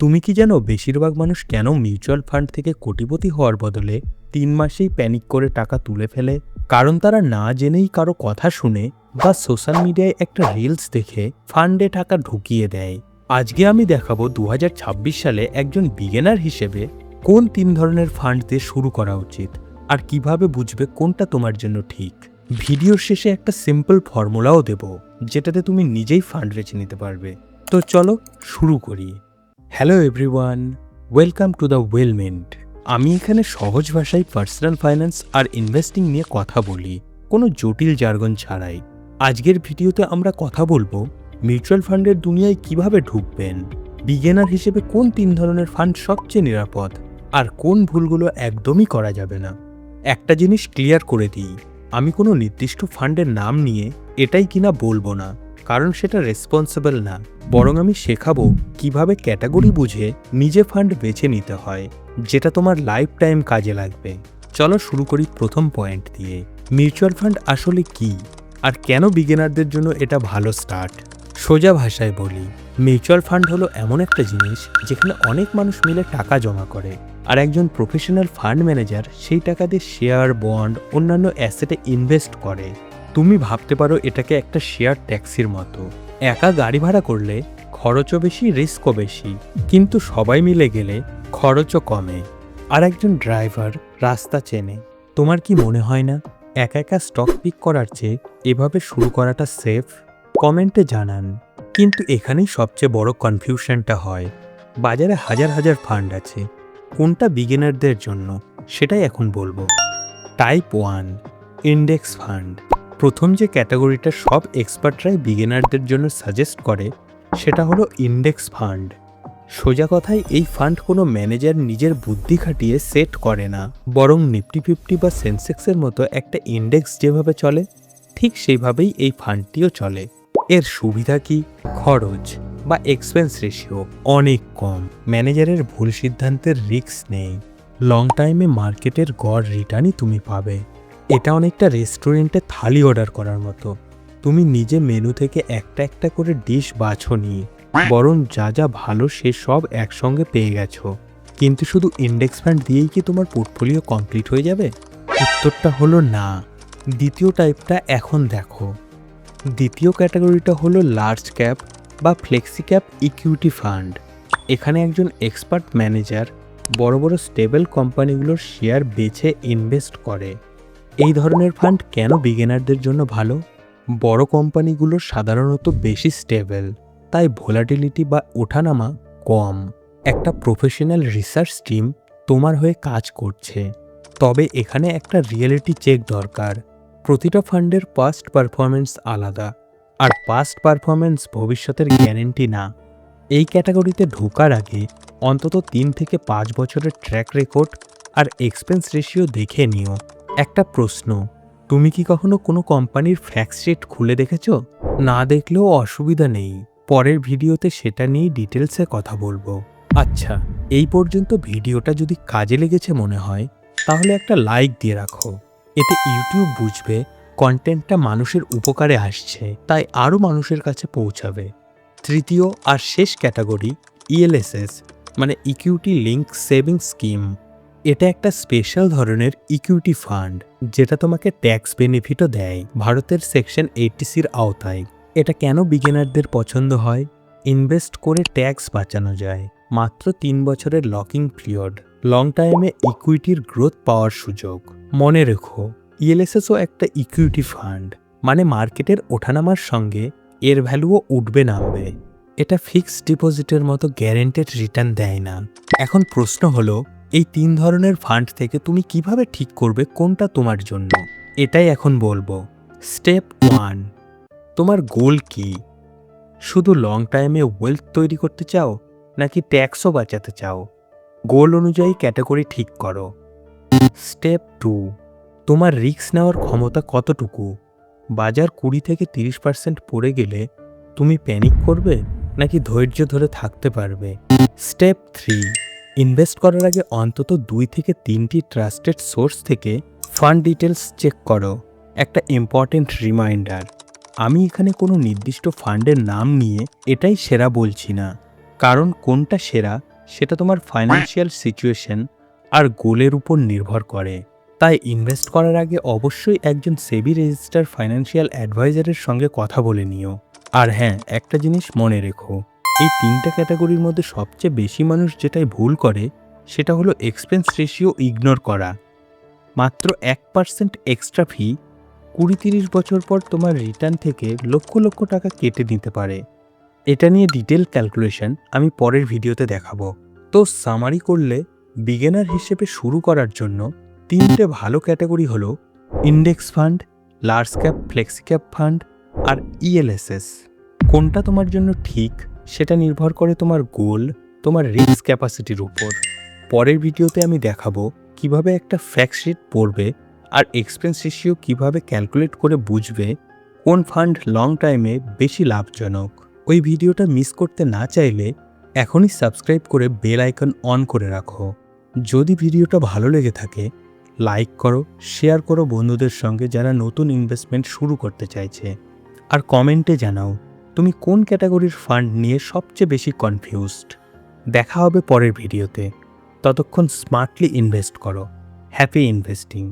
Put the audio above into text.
তুমি কি জানো বেশিরভাগ মানুষ কেন মিউচুয়াল ফান্ড থেকে কোটিপতি হওয়ার বদলে ৩ মাসেই প্যানিক করে টাকা তুলে ফেলে? কারণ তারা না জেনেই কারো কথা শুনে বা সোশ্যাল মিডিয়ায় একটা রিলস দেখে ফান্ডে টাকা ঢুকিয়ে দেয়। আজকে আমি দেখাবো ২০২৬ সালে একজন বিগিনার হিসেবে কোন ৩ ধরনের ফান্ড দিয়ে শুরু করা উচিত আর কিভাবে বুঝবে কোনটা তোমার জন্য ঠিক। ভিডিওর শেষে একটা সিম্পল ফর্মুলাও দেব যেটাতে তুমি নিজেই ফান্ড বেছে নিতে পারবে। তো চলো শুরু করি। Hello everyone, welcome to the ওয়েলমেন্ট। আমি এখানে সহজ ভাষায় পার্সোনাল ফাইন্যান্স আর ইনভেস্টিং নিয়ে কথা বলি, কোনো জটিল জার্গন ছাড়াই। আজকের ভিডিওতে আমরা কথা বলবো মিউচুয়াল ফান্ডের দুনিয়ায় কিভাবে ঢুকবেন, বিগিনার হিসেবে কোন ৩ ধরনের ফান্ড সবচেয়ে নিরাপদ, আর কোন ভুলগুলো একদমই করা যাবে না। একটা জিনিস ক্লিয়ার করে দিই, আমি কোনো নির্দিষ্ট ফান্ডের নাম নিয়ে এটাই কিনা বলবো না, কারণ সেটা রেসপন্সিবল না। বরং আমি শেখাবো কিভাবে ক্যাটাগরি বুঝে নিজে ফান্ড বেছে নিতে হয়, যেটা তোমার লাইফ টাইম কাজে লাগবে। চলো শুরু করি প্রথম পয়েন্ট দিয়ে। মিউচুয়াল ফান্ড আসলে কি আর কেন বিগিনারদের জন্য এটা ভালো স্টার্ট? সোজা ভাষায় বলি, মিউচুয়াল ফান্ড হলো এমন একটা জিনিস যেখানে অনেক মানুষ মিলে টাকা জমা করে, আর একজন প্রফেশনাল ফান্ড ম্যানেজার সেই টাকা দিয়ে শেয়ার, বন্ড, অন্যান্য অ্যাসেটে ইনভেস্ট করে। তুমি ভাবতে পারো এটাকে একটা শেয়ার ট্যাক্সির মতো। একা গাড়ি ভাড়া করলে খরচও বেশি, রিস্কও বেশি, কিন্তু সবাই মিলে গেলে খরচও কমে। আর একজন ড্রাইভার রাস্তা চেনে। তোমার কি মনে হয় না একা একা স্টক পিক করার চেয়ে এভাবে শুরু করাটা সেফ? কমেন্টে জানান। কিন্তু এখানেই সবচেয়ে বড় কনফিউশনটা হয়। বাজারে হাজার হাজার ফান্ড আছে, কোনটা বিগিনারদের জন্য সেটাই এখন বলবো। Type 1 index fund. প্রথম যে ক্যাটাগরিটা সব এক্সপার্টরাই বিগিনারদের জন্য সাজেস্ট করে সেটা হলো ইন্ডেক্স ফান্ড। সোজা কথায় এই ফান্ড কোনো ম্যানেজার নিজের বুদ্ধি খাটিয়ে সেট করে না, বরং নিফটি 50 বা সেন্সেক্সের মতো একটা ইন্ডেক্স যেভাবে চলে ঠিক সেইভাবেই এই ফান্ডটিও চলে। এর সুবিধা কি? খরচ বা এক্সপেন্স রেশিও অনেক কম, ম্যানেজারের ভুল সিদ্ধান্তের রিস্ক নেই, লং টাইমে মার্কেটের গড় রিটার্নই তুমি পাবে। এটা অনেকটা রেস্টুরেন্টে থালি অর্ডার করার মতো। তুমি নিজে মেনু থেকে একটা একটা করে ডিশ বাছো নি, বরং যা যা ভালো সে সব একসঙ্গে পেয়ে গেছো। কিন্তু শুধু ইন্ডেক্স ফান্ড দিয়েই কি তোমার পোর্টফোলিও কমপ্লিট হয়ে যাবে? উত্তরটা হলো না। দ্বিতীয় টাইপটা এখন দেখো। দ্বিতীয় ক্যাটাগরিটা হলো লার্জ ক্যাপ বা ফ্লেক্সি ক্যাপ ইকুইটি ফান্ড। এখানে একজন এক্সপার্ট ম্যানেজার বড় বড় স্টেবল কোম্পানিগুলোর শেয়ার বেছে ইনভেস্ট করে। এই ধরনের ফান্ড কেন বিগিনারদের জন্য ভালো? বড় কোম্পানিগুলো সাধারণত বেশি স্টেবল, তাই ভোলাটিলিটি বা ওঠানামা কম। একটা প্রফেশনাল রিসার্চ টিম তোমার হয়ে কাজ করছে। তবে এখানে একটা রিয়েলিটি চেক দরকার। প্রতিটা ফান্ডের পাস্ট পারফরমেন্স আলাদা, আর পাস্ট পারফরমেন্স ভবিষ্যতের গ্যারেন্টি না। এই ক্যাটাগরিতে ঢোকার আগে অন্তত 3 থেকে 5 বছরের ট্র্যাক রেকর্ড আর এক্সপেন্স রেশিও দেখে নিও। একটা প্রশ্ন, তুমি কি কখনো কোনো কোম্পানির ফ্যাক্ট শিট খুলে দেখেছো? না দেখলেও অসুবিধা নেই, পরের ভিডিওতে সেটা নিয়ে ডিটেলসে কথা বলবো। আচ্ছা, এই পর্যন্ত ভিডিওটা যদি কাজে লেগেছে মনে হয় তাহলে একটা লাইক দিয়ে রাখো। এতে ইউটিউব বুঝবে কন্টেন্টটা মানুষের উপকারে আসছে, তাই আরও মানুষের কাছে পৌঁছাবে। তৃতীয় আর শেষ ক্যাটাগরি ইএলএসএস মানে ইকুইটি লিঙ্ক সেভিং স্কিম। এটা একটা স্পেশাল ধরনের ইকুইটি ফান্ড যেটা তোমাকে ট্যাক্স বেনিফিটও দেয় ভারতের সেকশন 80সির আওতায়। এটা কেন বিগিনারদের পছন্দ হয়? ইনভেস্ট করে ট্যাক্স বাঁচানো যায়, মাত্র 3 বছরের লকিং পিরিয়ড, লং টাইমে ইকুইটির গ্রোথ পাওয়ার সুযোগ। মনে রেখো, ইএলএসএসও একটা ইকুইটি ফান্ড, মানে মার্কেটের ওঠানামার সঙ্গে এর ভ্যালুও উঠবে নামবে। এটা ফিক্সড ডিপোজিটের মতো গ্যারেন্টেড রিটার্ন দেয় না। এখন প্রশ্ন হলো, এই 3 ধরনের ফান্ড থেকে তুমি কিভাবে ঠিক করবে কোনটা তোমার জন্য? এটাই এখন বলবো। স্টেপ 1, তোমার গোল কি? শুধু লং টাইমে ওয়েলথ তৈরি করতে চাও নাকি ট্যাক্সও বাঁচাতে চাও? গোল অনুযায়ী ক্যাটাগরি ঠিক করো। স্টেপ 2, তোমার রিস্ক নেওয়ার ক্ষমতা কতটুকু? বাজার 20 থেকে 30% পড়ে গেলে তুমি প্যানিক করবে নাকি ধৈর্য ধরে থাকতে পারবে? স্টেপ 3, ইনভেস্ট করার আগে অন্তত 2 থেকে 3টি ট্রাস্টেড সোর্স থেকে ফান্ড ডিটেলস চেক করো। একটা ইম্পর্টেন্ট রিমাইন্ডার, আমি এখানে কোনো নির্দিষ্ট ফান্ডের নাম নিয়ে এটাই সেরা বলছি না, কারণ কোনটা সেরা সেটা তোমার ফাইন্যান্সিয়াল সিচুয়েশন আর গোলের উপর নির্ভর করে। তাই ইনভেস্ট করার আগে অবশ্যই একজন সেবি রেজিস্টার ফাইন্যান্সিয়াল অ্যাডভাইজারের সঙ্গে কথা বলে নিও। আর হ্যাঁ, একটা জিনিস মনে রেখো, এই 3টা ক্যাটাগরির মধ্যে সবচেয়ে বেশি মানুষ যেটাই ভুল করে সেটা হলো এক্সপেন্স রেশিও ইগনোর করা। মাত্র 1% এক্সট্রা ফি 20-30 বছর পর তোমার রিটার্ন থেকে লক্ষ লক্ষ টাকা কেটে নিতে পারে। এটা নিয়ে ডিটেল ক্যালকুলেশন আমি পরের ভিডিওতে দেখাবো। তো সামারি করলে বিগিনার হিসেবে শুরু করার জন্য 3টে ভালো ক্যাটাগরি হলো index fund, large cap flexi cap fund আর ইএলএসএস। কোনটা তোমার জন্য ঠিক সেটা নির্ভর করে তোমার গোল, তোমার রিস্ক ক্যাপাসিটির উপর। পরের ভিডিওতে আমি দেখাবো কিভাবে একটা ফ্যাক্ট শিট পড়বে আর এক্সপেন্স রেশিও কিভাবে ক্যালকুলেট করে বুঝবে কোন ফান্ড লং টাইমে বেশি লাভজনক। ওই ভিডিওটা মিস করতে না চাইলে এখনই সাবস্ক্রাইব করে বেল আইকন অন করে রাখো। যদি ভিডিওটা ভালো লেগে থাকে লাইক করো, শেয়ার করো বন্ধুদের সঙ্গে যারা নতুন ইনভেস্টমেন্ট শুরু করতে চাইছে। আর কমেন্টে জানাও তুমি কোন ক্যাটাগরির ফান্ড নিয়ে সবচেয়ে বেশি কনফিউজড। দেখা হবে পরের ভিডিওতে। ততক্ষণ স্মার্টলি ইনভেস্ট করো। Happy investing.